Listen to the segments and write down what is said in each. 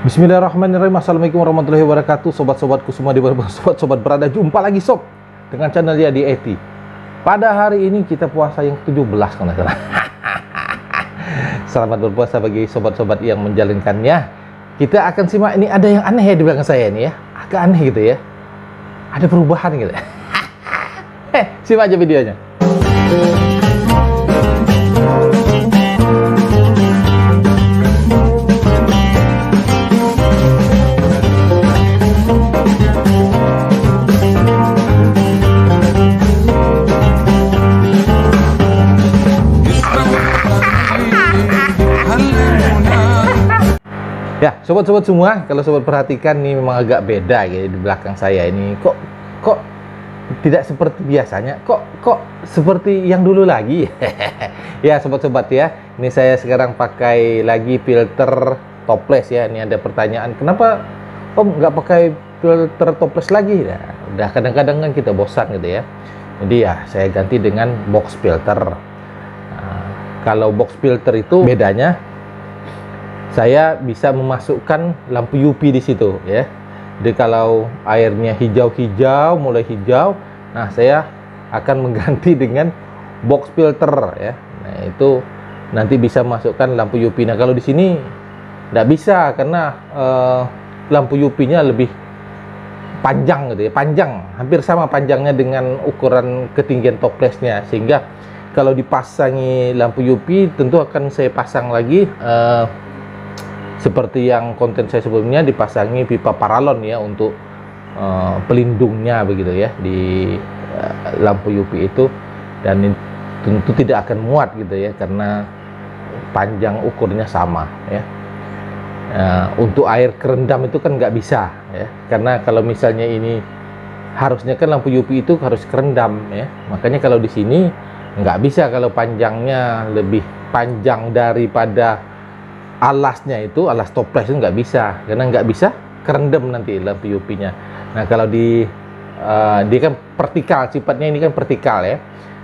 Bismillahirrahmanirrahim. Assalamualaikum warahmatullahi wabarakatuh. Sobat-sobatku semua di sobat-sobat berada. Jumpa lagi sob dengan channel dia di ET. Pada hari ini kita puasa yang 17 kalau nggak salah. Selamat berpuasa bagi sobat-sobat yang menjalankannya. Kita akan simak, ini ada yang aneh ya di belakang saya ini ya. Agak aneh gitu ya. Ada perubahan gitu. Simak aja videonya. Ya, sobat-sobat semua, kalau sobat perhatikan nih memang agak beda ya di belakang saya ini. Kok tidak seperti biasanya? Kok seperti yang dulu lagi? Ya, sobat-sobat ya. Ini saya sekarang pakai lagi filter toples ya. Ini ada pertanyaan, kenapa Om nggak pakai filter toples lagi? Nah, udah kadang-kadang kan kita bosan gitu ya. Jadi ya saya ganti dengan box filter. Nah, kalau box filter itu bedanya, saya bisa memasukkan lampu UV di situ ya. Jadi kalau airnya hijau-hijau, mulai hijau, nah saya akan mengganti dengan box filter ya. Nah itu nanti bisa masukkan lampu UV. Nah kalau di sini tidak bisa karena lampu UV-nya lebih panjang gitu ya, panjang, hampir sama panjangnya dengan ukuran ketinggian toplesnya, sehingga kalau dipasangi lampu UV tentu akan saya pasang lagi seperti yang konten saya sebelumnya, dipasangi pipa paralon ya untuk pelindungnya begitu ya di lampu UV itu, dan tentu tidak akan muat gitu ya karena panjang ukurnya sama ya. Untuk air kerendam itu kan nggak bisa ya, karena kalau misalnya ini harusnya kan lampu UV itu harus kerendam ya, makanya kalau di sini nggak bisa kalau panjangnya lebih panjang daripada alasnya itu, alas toples itu nggak bisa, karena nggak bisa kerendam nanti lampu UV-nya. Nah kalau dia kan vertikal, sifatnya ini kan vertikal ya.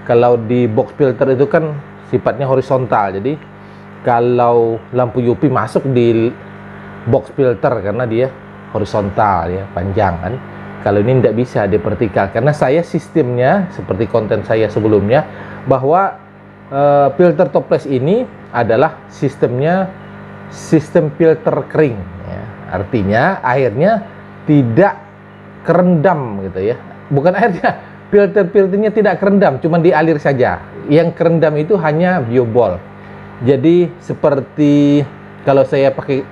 Kalau di box filter itu kan sifatnya horizontal, jadi kalau lampu UV masuk di box filter karena dia horizontal ya, panjang kan. Kalau ini nggak bisa, dia vertikal, karena saya sistemnya seperti konten saya sebelumnya bahwa filter toples ini adalah sistem filter kering ya. Artinya airnya tidak kerendam gitu ya, bukan airnya, filternya tidak kerendam, cuma dialir saja. Yang kerendam itu hanya biobol. Jadi seperti kalau saya pakai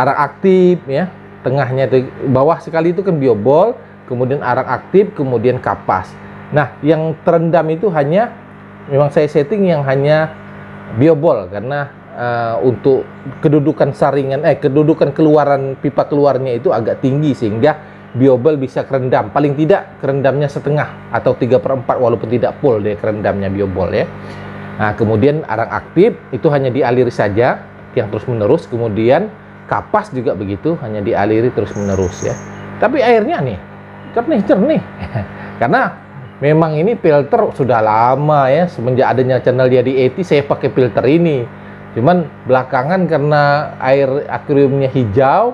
arang aktif ya, tengahnya itu, bawah sekali itu kan biobol, kemudian arang aktif, kemudian kapas. Nah yang terendam itu hanya, memang saya setting yang hanya biobol karena untuk kedudukan saringan, kedudukan keluaran pipa keluarnya itu agak tinggi sehingga biobol bisa kerendam, paling tidak kerendamnya setengah atau 3/4 walaupun tidak full dia kerendamnya biobol ya. Nah kemudian arang aktif itu hanya dialiri saja yang terus menerus, kemudian kapas juga begitu, hanya dialiri terus menerus ya. Tapi airnya nih jernih karena memang ini filter sudah lama ya, semenjak adanya channel dia di ET saya pakai filter ini. Cuman belakangan karena air akuariumnya hijau,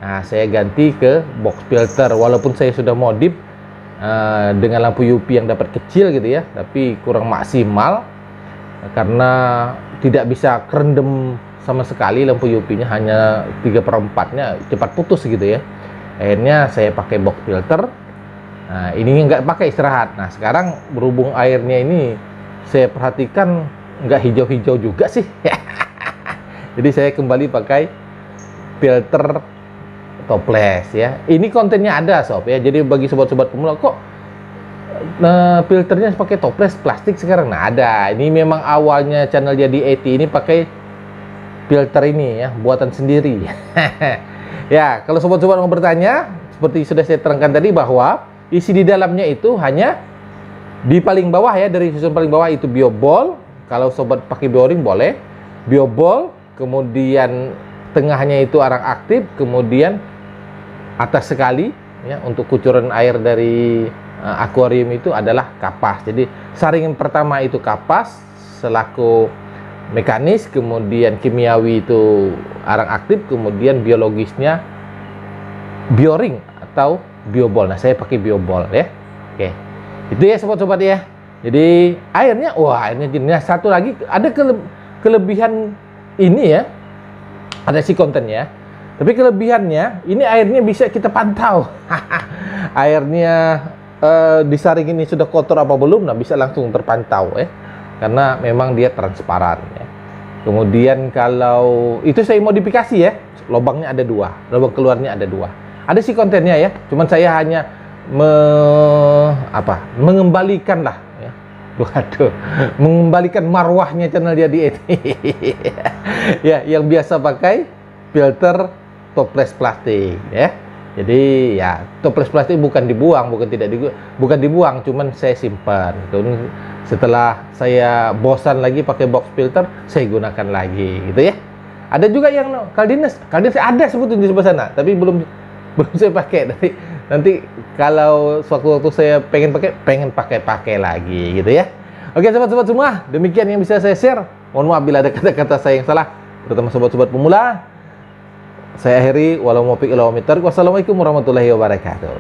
nah saya ganti ke box filter. Walaupun saya sudah modif dengan lampu UV yang dapat kecil gitu ya, tapi kurang maksimal karena tidak bisa kerendam sama sekali lampu UV-nya, hanya 3/4-nya cepat putus gitu ya. Akhirnya saya pakai box filter. Nah ini nggak pakai istirahat. Nah sekarang berhubung airnya ini saya perhatikan nggak hijau-hijau juga sih. Jadi saya kembali pakai filter toples ya. Ini kontennya ada sob ya. Jadi bagi sobat-sobat pemula, kok filternya pakai toples plastik sekarang? Nah ada. Ini memang awalnya channel jadi ET ini pakai filter ini ya, buatan sendiri. Ya kalau sobat-sobat mau bertanya, seperti sudah saya terangkan tadi bahwa isi di dalamnya itu hanya di paling bawah ya, dari susun paling bawah itu biobol. Kalau sobat pakai boring boleh biobol, kemudian tengahnya itu arang aktif, kemudian atas sekali ya untuk kucuran air dari akuarium itu adalah kapas. Jadi saringan pertama itu kapas selaku mekanis, kemudian kimiawi itu arang aktif, kemudian biologisnya bioring atau biobol. Nah, saya pakai biobol ya. Oke. Itu ya sobat-sobat ya. Jadi airnya, wah airnya jenisnya satu lagi ada kelebihan ini ya. Ada si kontennya. Tapi kelebihannya ini airnya bisa kita pantau. Airnya disaring ini sudah kotor apa belum? Nah, bisa langsung terpantau ya. Karena memang dia transparan ya. Kemudian kalau itu saya modifikasi ya. Lubangnya ada 2, lubang keluarnya ada 2. Ada si kontennya ya. Cuman saya hanya mengembalikan lah ya. Waduh, mengembalikan marwahnya channel jadi ini. Ya, yang biasa pakai filter toples plastik ya. Jadi ya toples plastik bukan dibuang, bukan dibuang, cuman saya simpan. Setelah saya bosan lagi pakai box filter, saya gunakan lagi gitu ya. Ada juga yang Caldines ada sebetulnya di sebelah sana, tapi belum saya pakai. Nanti kalau suatu-waktu saya pengen pakai lagi gitu ya. Oke sobat-sobat semua, demikian yang bisa saya share. Mohon maaf bila ada kata-kata saya yang salah, terutama sobat-sobat pemula. Saya akhiri, walau muwaffiq ila aqwamit thoriq. Wassalamualaikum warahmatullahi wabarakatuh.